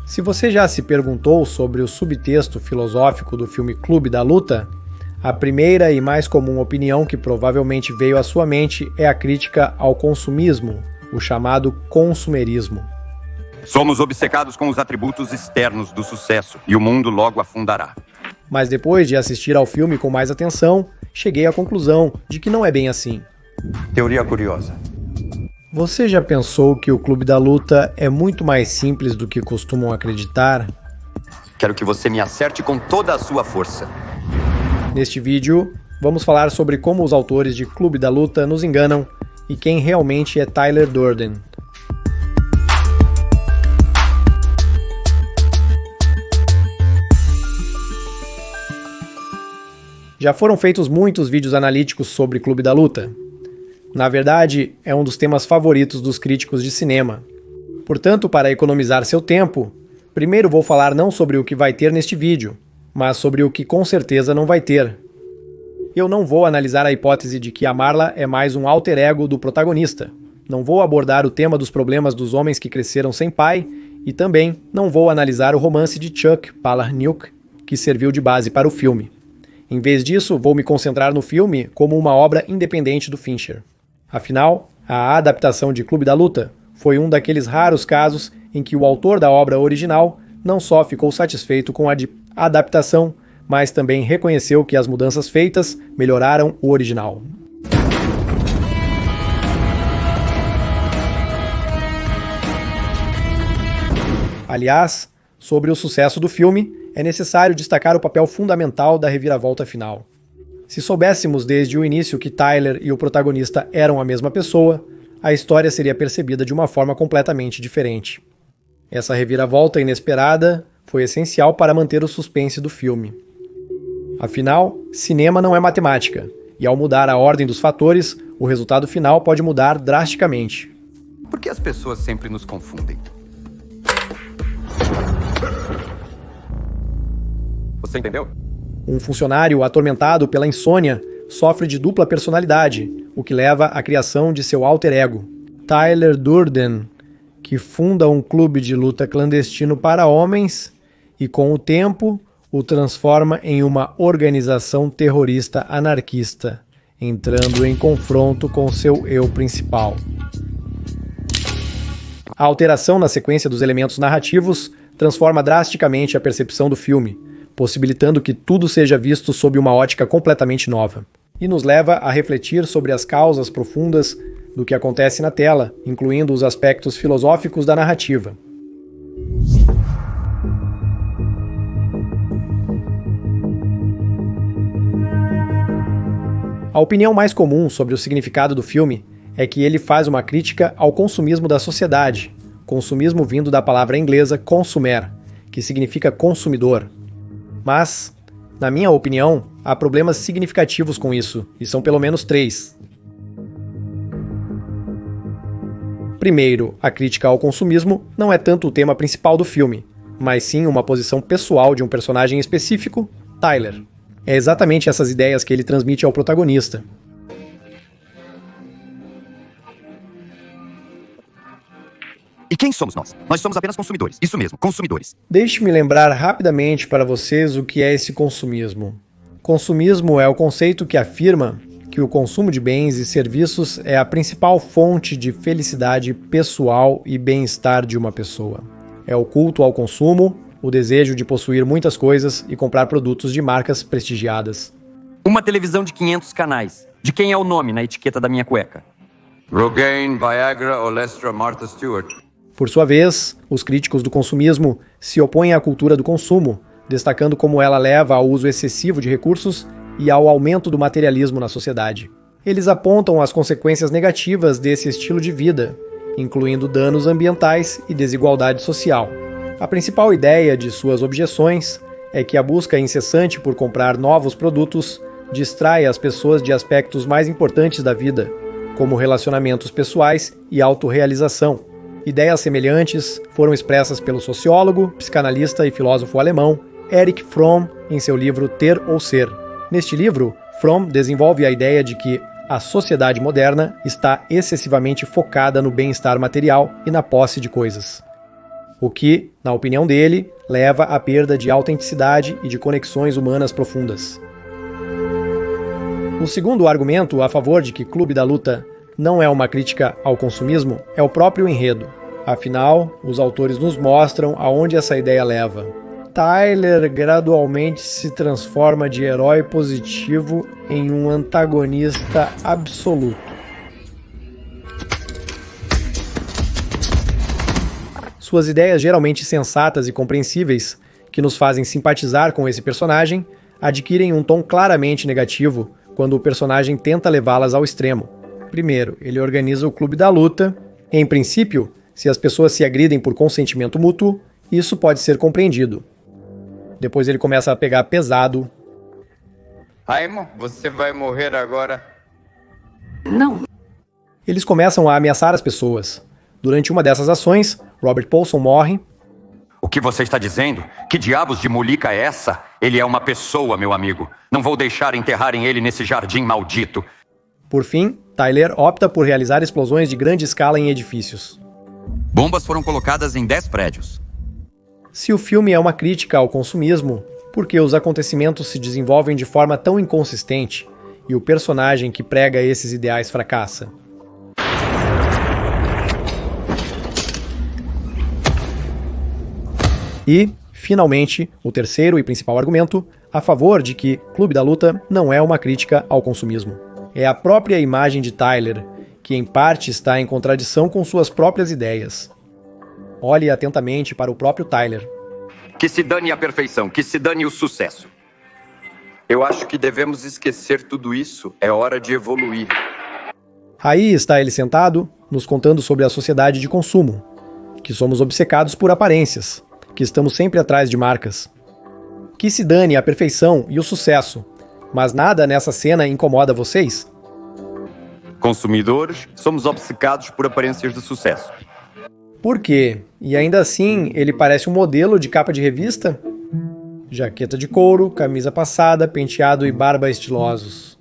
Se você já se perguntou sobre o subtexto filosófico do filme Clube da Luta, a primeira e mais comum opinião que provavelmente veio à sua mente é a crítica ao consumismo, o chamado consumerismo. Somos obcecados com os atributos externos do sucesso e o mundo logo afundará. Mas depois de assistir ao filme com mais atenção, cheguei à conclusão de que não é bem assim. Teoria curiosa. Você já pensou que o Clube da Luta é muito mais simples do que costumam acreditar? Quero que você me acerte com toda a sua força. Neste vídeo, vamos falar sobre como os autores de Clube da Luta nos enganam e quem realmente é Tyler Durden. Já foram feitos muitos vídeos analíticos sobre Clube da Luta. Na verdade, é um dos temas favoritos dos críticos de cinema. Portanto, para economizar seu tempo, primeiro vou falar não sobre o que vai ter neste vídeo, mas sobre o que com certeza não vai ter. Eu não vou analisar a hipótese de que a Marla é mais um alter ego do protagonista. Não vou abordar o tema dos problemas dos homens que cresceram sem pai e também não vou analisar o romance de Chuck Palahniuk, que serviu de base para o filme. Em vez disso, vou me concentrar no filme como uma obra independente do Fincher. Afinal, a adaptação de Clube da Luta foi um daqueles raros casos em que o autor da obra original não só ficou satisfeito com a adaptação, mas também reconheceu que as mudanças feitas melhoraram o original. Aliás, sobre o sucesso do filme, é necessário destacar o papel fundamental da reviravolta final. Se soubéssemos desde o início que Tyler e o protagonista eram a mesma pessoa, a história seria percebida de uma forma completamente diferente. Essa reviravolta inesperada foi essencial para manter o suspense do filme. Afinal, cinema não é matemática, e ao mudar a ordem dos fatores, o resultado final pode mudar drasticamente. Por que as pessoas sempre nos confundem? Você entendeu? Um funcionário atormentado pela insônia sofre de dupla personalidade, o que leva à criação de seu alter ego. Tyler Durden, que funda um clube de luta clandestino para homens e, com o tempo, o transforma em uma organização terrorista anarquista, entrando em confronto com seu eu principal. A alteração na sequência dos elementos narrativos transforma drasticamente a percepção do filme, possibilitando que tudo seja visto sob uma ótica completamente nova, e nos leva a refletir sobre as causas profundas do que acontece na tela, incluindo os aspectos filosóficos da narrativa. A opinião mais comum sobre o significado do filme é que ele faz uma crítica ao consumismo da sociedade, consumismo vindo da palavra inglesa consumer, que significa consumidor. Mas, na minha opinião, há problemas significativos com isso, e são pelo menos 3. Primeiro, a crítica ao consumismo não é tanto o tema principal do filme, mas sim uma posição pessoal de um personagem específico, Tyler. É exatamente essas ideias que ele transmite ao protagonista. E quem somos nós? Nós somos apenas consumidores. Isso mesmo, consumidores. Deixe-me lembrar rapidamente para vocês o que é esse consumismo. Consumismo é o conceito que afirma que o consumo de bens e serviços é a principal fonte de felicidade pessoal e bem-estar de uma pessoa. É o culto ao consumo, o desejo de possuir muitas coisas e comprar produtos de marcas prestigiadas. Uma televisão de 500 canais. De quem é o nome na etiqueta da minha cueca? Rogaine, Viagra, Olestra, Martha Stewart. Por sua vez, os críticos do consumismo se opõem à cultura do consumo, destacando como ela leva ao uso excessivo de recursos e ao aumento do materialismo na sociedade. Eles apontam as consequências negativas desse estilo de vida, incluindo danos ambientais e desigualdade social. A principal ideia de suas objeções é que a busca incessante por comprar novos produtos distrai as pessoas de aspectos mais importantes da vida, como relacionamentos pessoais e autorrealização. Ideias semelhantes foram expressas pelo sociólogo, psicanalista e filósofo alemão Erich Fromm em seu livro Ter ou Ser. Neste livro, Fromm desenvolve a ideia de que a sociedade moderna está excessivamente focada no bem-estar material e na posse de coisas. o que, na opinião dele, leva à perda de autenticidade e de conexões humanas profundas. O segundo argumento a favor de que Clube da Luta não é uma crítica ao consumismo é o próprio enredo. Afinal, os autores nos mostram aonde essa ideia leva. Tyler gradualmente se transforma de herói positivo em um antagonista absoluto. Suas ideias geralmente sensatas e compreensíveis, que nos fazem simpatizar com esse personagem, adquirem um tom claramente negativo quando o personagem tenta levá-las ao extremo. Primeiro, ele organiza o Clube da Luta. Em princípio, se as pessoas se agridem por consentimento mútuo, isso pode ser compreendido. Depois ele começa a pegar pesado. Raimon, você vai morrer agora. Não. Eles começam a ameaçar as pessoas. Durante uma dessas ações, Robert Paulson morre. O que você está dizendo? Que diabos de mulica é essa? Ele é uma pessoa, meu amigo. Não vou deixar enterrarem ele nesse jardim maldito. Por fim, Tyler opta por realizar explosões de grande escala em edifícios. Bombas foram colocadas em 10 prédios. Se o filme é uma crítica ao consumismo, por que os acontecimentos se desenvolvem de forma tão inconsistente e o personagem que prega esses ideais fracassa? E, finalmente, o terceiro e principal argumento a favor de que Clube da Luta não é uma crítica ao consumismo. É a própria imagem de Tyler, que em parte está em contradição com suas próprias ideias. Olhe atentamente para o próprio Tyler. Que se dane a perfeição, que se dane o sucesso. Eu acho que devemos esquecer tudo isso. É hora de evoluir. Aí está ele sentado, nos contando sobre a sociedade de consumo, que somos obcecados por aparências, que estamos sempre atrás de marcas. Que se dane a perfeição e o sucesso, mas nada nessa cena incomoda vocês? Consumidores, somos obcecados por aparências de sucesso. Por quê? E ainda assim, ele parece um modelo de capa de revista? Jaqueta de couro, camisa passada, penteado e barba estilosos.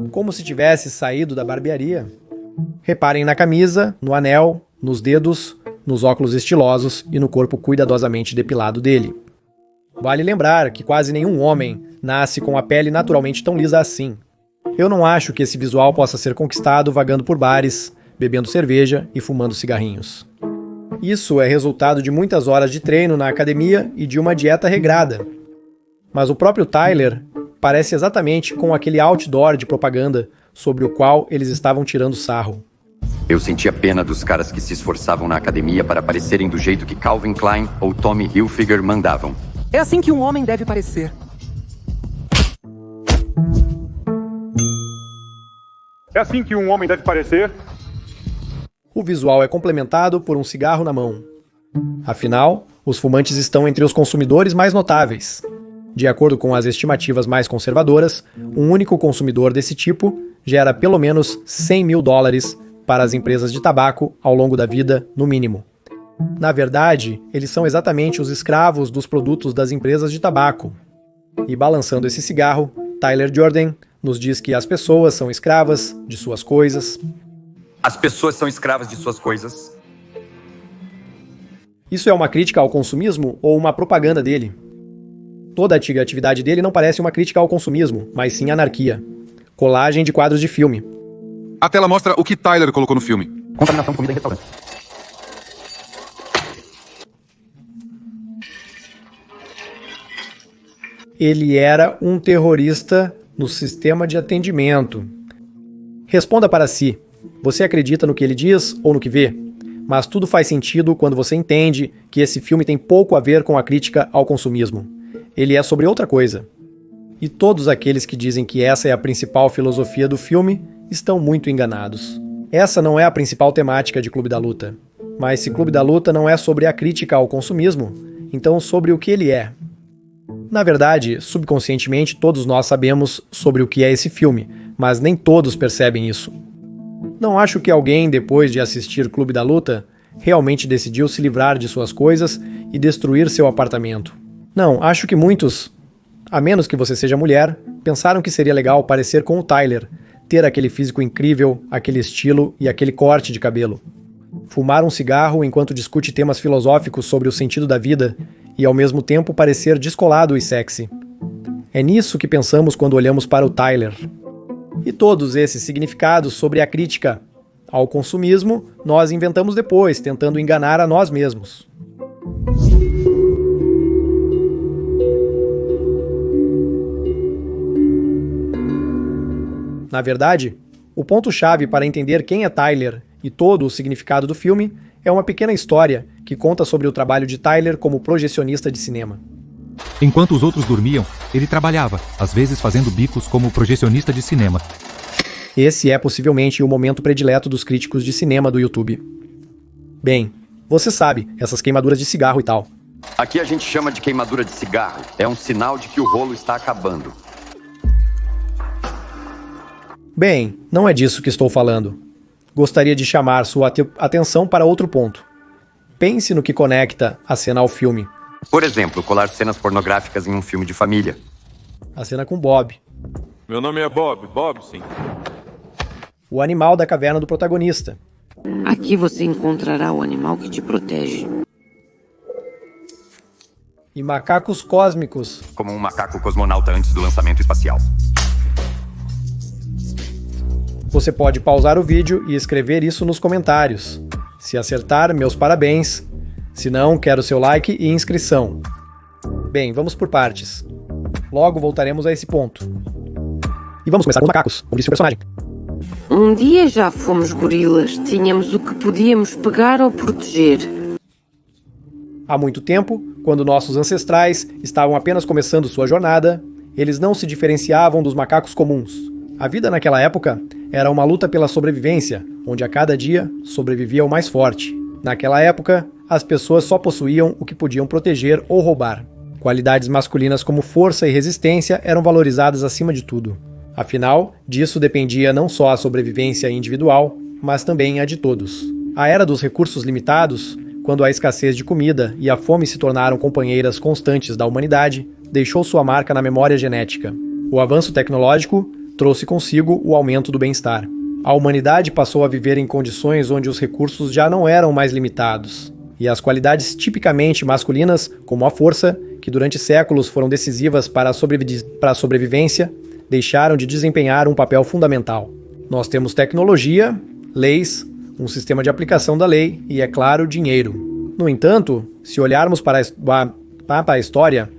Como se tivesse saído da barbearia. Reparem na camisa, no anel, nos dedos, nos óculos estilosos e no corpo cuidadosamente depilado dele. Vale lembrar que quase nenhum homem nasce com a pele naturalmente tão lisa assim. Eu não acho que esse visual possa ser conquistado vagando por bares, bebendo cerveja e fumando cigarrinhos. Isso é resultado de muitas horas de treino na academia e de uma dieta regrada. Mas o próprio Tyler parece exatamente com aquele outdoor de propaganda sobre o qual eles estavam tirando sarro. Eu sentia pena dos caras que se esforçavam na academia para parecerem do jeito que Calvin Klein ou Tommy Hilfiger mandavam. É assim que um homem deve parecer. É assim que um homem deve parecer? O visual é complementado por um cigarro na mão. Afinal, os fumantes estão entre os consumidores mais notáveis. De acordo com as estimativas mais conservadoras, um único consumidor desse tipo gera pelo menos $100 mil para as empresas de tabaco ao longo da vida, no mínimo. Na verdade, eles são exatamente os escravos dos produtos das empresas de tabaco. E balançando esse cigarro, Tyler Jordan nos diz que as pessoas são escravas de suas coisas. As pessoas são escravas de suas coisas. Isso é uma crítica ao consumismo ou uma propaganda dele? Toda a antiga atividade dele não parece uma crítica ao consumismo, mas sim anarquia. Colagem de quadros de filme. A tela mostra o que Tyler colocou no filme. Contaminação, comida em restaurante. Ele era um terrorista no sistema de atendimento. Responda para si. Você acredita no que ele diz ou no que vê? Mas tudo faz sentido quando você entende que esse filme tem pouco a ver com a crítica ao consumismo. Ele é sobre outra coisa. E todos aqueles que dizem que essa é a principal filosofia do filme estão muito enganados. Essa não é a principal temática de Clube da Luta. Mas se Clube da Luta não é sobre a crítica ao consumismo, então sobre o que ele é. Na verdade, subconscientemente todos nós sabemos sobre o que é esse filme, mas nem todos percebem isso. Não acho que alguém, depois de assistir Clube da Luta, realmente decidiu se livrar de suas coisas e destruir seu apartamento. Não, acho que muitos, a menos que você seja mulher, pensaram que seria legal parecer com o Tyler, ter aquele físico incrível, aquele estilo e aquele corte de cabelo. fumar um cigarro enquanto discute temas filosóficos sobre o sentido da vida e ao mesmo tempo parecer descolado e sexy. É nisso que pensamos quando olhamos para o Tyler. E todos esses significados sobre a crítica ao consumismo nós inventamos depois, tentando enganar a nós mesmos. Na verdade, o ponto-chave para entender quem é Tyler e todo o significado do filme é uma pequena história que conta sobre o trabalho de Tyler como projecionista de cinema. Enquanto os outros dormiam, ele trabalhava, às vezes fazendo bicos como projecionista de cinema. Esse é possivelmente o momento predileto dos críticos de cinema do YouTube. Bem, você sabe, essas queimaduras de cigarro e tal. Aqui a gente chama de queimadura de cigarro. É um sinal de que o rolo está acabando. Bem, não é disso que estou falando. Gostaria de chamar sua atenção para outro ponto. Pense no que conecta a cena ao filme. Por exemplo, colar cenas pornográficas em um filme de família. A cena com Bob. Meu nome é Bob. Bob, sim. O animal da caverna do protagonista. Aqui você encontrará o animal que te protege. E macacos cósmicos. Como um macaco cosmonauta antes do lançamento espacial. Você pode pausar o vídeo e escrever isso nos comentários. Se acertar, meus parabéns. Se não, quero seu like e inscrição. Bem, vamos por partes. Logo voltaremos a esse ponto. E vamos começar com os macacos, como disse o personagem. Um dia já fomos gorilas. Tínhamos o que podíamos pegar ou proteger. Há muito tempo, quando nossos ancestrais estavam apenas começando sua jornada, eles não se diferenciavam dos macacos comuns. A vida naquela época era uma luta pela sobrevivência, onde a cada dia sobrevivia o mais forte. Naquela época, as pessoas só possuíam o que podiam proteger ou roubar. Qualidades masculinas como força e resistência eram valorizadas acima de tudo. Afinal, disso dependia não só a sobrevivência individual, mas também a de todos. A era dos recursos limitados, quando a escassez de comida e a fome se tornaram companheiras constantes da humanidade, deixou sua marca na memória genética. O avanço tecnológico trouxe consigo o aumento do bem-estar. A humanidade passou a viver em condições onde os recursos já não eram mais limitados, e as qualidades tipicamente masculinas, como a força, que durante séculos foram decisivas para a sobrevivência, deixaram de desempenhar um papel fundamental. Nós temos tecnologia, leis, um sistema de aplicação da lei e, é claro, dinheiro. No entanto, se olharmos para a história,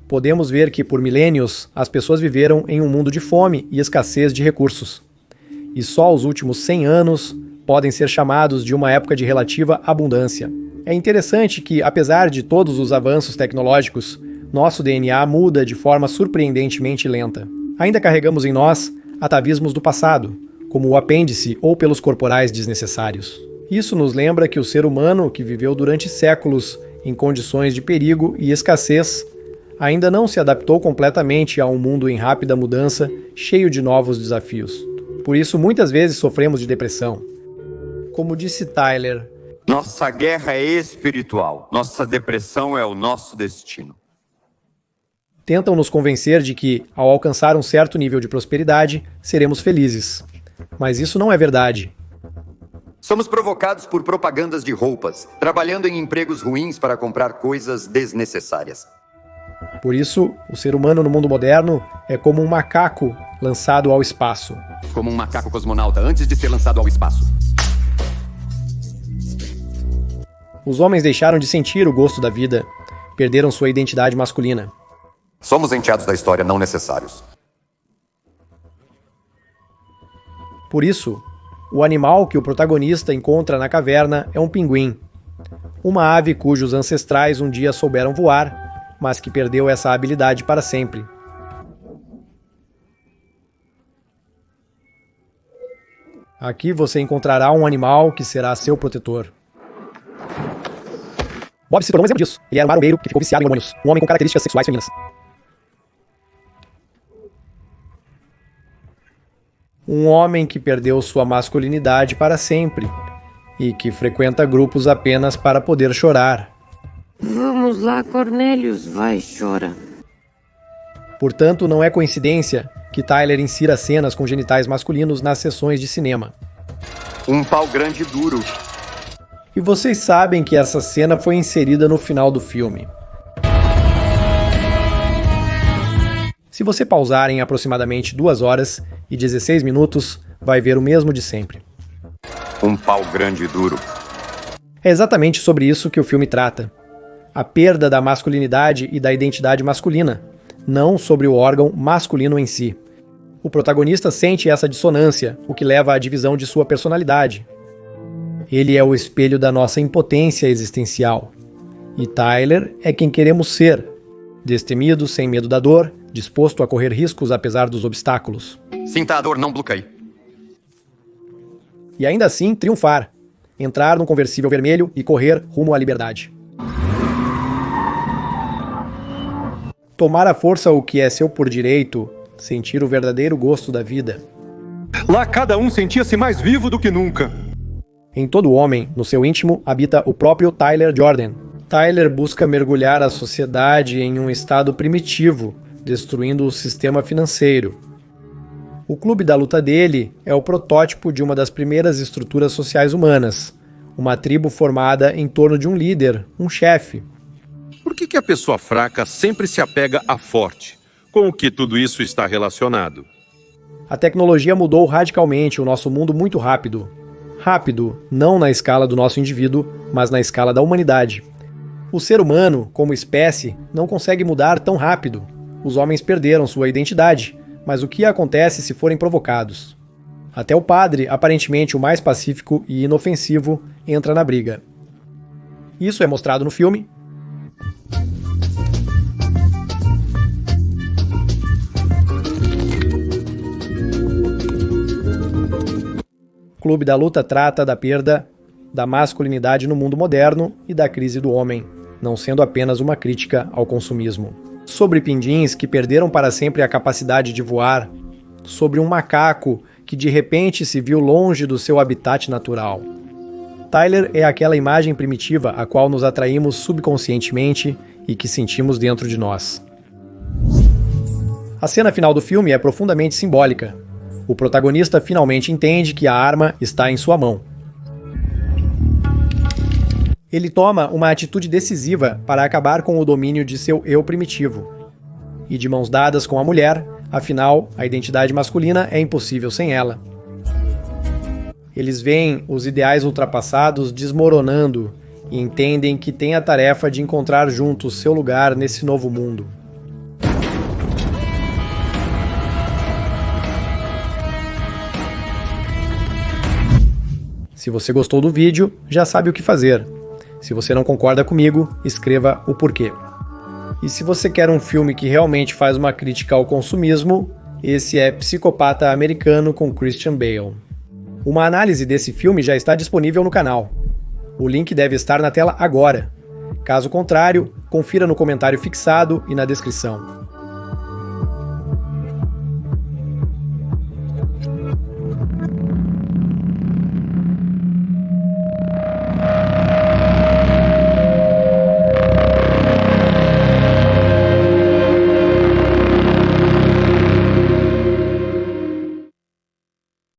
podemos ver que, por milênios, as pessoas viveram em um mundo de fome e escassez de recursos. E só os últimos 100 anos podem ser chamados de uma época de relativa abundância. É interessante que, apesar de todos os avanços tecnológicos, nosso DNA muda de forma surpreendentemente lenta. Ainda carregamos em nós atavismos do passado, como o apêndice ou pelos corporais desnecessários. Isso nos lembra que o ser humano, que viveu durante séculos em condições de perigo e escassez, ainda não se adaptou completamente a um mundo em rápida mudança, cheio de novos desafios. Por isso, muitas vezes sofremos de depressão. Como disse Tyler, nossa guerra é espiritual. Nossa depressão é o nosso destino. Tentam nos convencer de que, ao alcançar um certo nível de prosperidade, seremos felizes. Mas isso não é verdade. Somos provocados por propagandas de roupas, trabalhando em empregos ruins para comprar coisas desnecessárias. Por isso, o ser humano no mundo moderno é como um macaco lançado ao espaço. Como um macaco cosmonauta antes de ser lançado ao espaço. Os homens deixaram de sentir o gosto da vida, perderam sua identidade masculina. Somos enteados da história não necessários. Por isso, o animal que o protagonista encontra na caverna é um pinguim. Uma ave cujos ancestrais um dia souberam voar, mas que perdeu essa habilidade para sempre. Aqui você encontrará um animal que será seu protetor. Bob se tornou um exemplo disso. Ele era um marombeiro que ficou viciado em hormônios, um homem com características sexuais femininas. Um homem que perdeu sua masculinidade para sempre e que frequenta grupos apenas para poder chorar. Vamos lá, Cornélius, vai, chora. Portanto, não é coincidência que Tyler insira cenas com genitais masculinos nas sessões de cinema. Um pau grande e duro. E vocês sabem que essa cena foi inserida no final do filme. Se você pausar em aproximadamente 2 horas e 16 minutos, vai ver o mesmo de sempre. Um pau grande e duro. É exatamente sobre isso que o filme trata. A perda da masculinidade e da identidade masculina, não sobre o órgão masculino em si. O protagonista sente essa dissonância, o que leva à divisão de sua personalidade. Ele é o espelho da nossa impotência existencial. E Tyler é quem queremos ser. Destemido, sem medo da dor, disposto a correr riscos apesar dos obstáculos. Sinta a dor, não bloqueie. E ainda assim, triunfar. Entrar num conversível vermelho e correr rumo à liberdade. Tomar à força o que é seu por direito, sentir o verdadeiro gosto da vida. Lá cada um sentia-se mais vivo do que nunca. Em todo homem, no seu íntimo, habita o próprio Tyler Jordan. Tyler busca mergulhar a sociedade em um estado primitivo, destruindo o sistema financeiro. O clube da luta dele é o protótipo de uma das primeiras estruturas sociais humanas, uma tribo formada em torno de um líder, um chefe. Por que a pessoa fraca sempre se apega a forte? Com o que tudo isso está relacionado? A tecnologia mudou radicalmente o nosso mundo muito rápido. Rápido, não na escala do nosso indivíduo, mas na escala da humanidade. O ser humano, como espécie, não consegue mudar tão rápido. Os homens perderam sua identidade, mas o que acontece se forem provocados? Até o padre, aparentemente o mais pacífico e inofensivo, entra na briga. Isso é mostrado no filme. O Clube da Luta trata da perda da masculinidade no mundo moderno e da crise do homem, não sendo apenas uma crítica ao consumismo. Sobre pindins que perderam para sempre a capacidade de voar, sobre um macaco que de repente se viu longe do seu habitat natural. Tyler é aquela imagem primitiva a qual nos atraímos subconscientemente e que sentimos dentro de nós. A cena final do filme é profundamente simbólica. O protagonista finalmente entende que a arma está em sua mão. Ele toma uma atitude decisiva para acabar com o domínio de seu eu primitivo. E de mãos dadas com a mulher, afinal, a identidade masculina é impossível sem ela. Eles veem os ideais ultrapassados desmoronando e entendem que têm a tarefa de encontrar juntos seu lugar nesse novo mundo. Se você gostou do vídeo, já sabe o que fazer. Se você não concorda comigo, escreva o porquê. E se você quer um filme que realmente faz uma crítica ao consumismo, esse é Psicopata Americano com Christian Bale. Uma análise desse filme já está disponível no canal. O link deve estar na tela agora. Caso contrário, confira no comentário fixado e na descrição.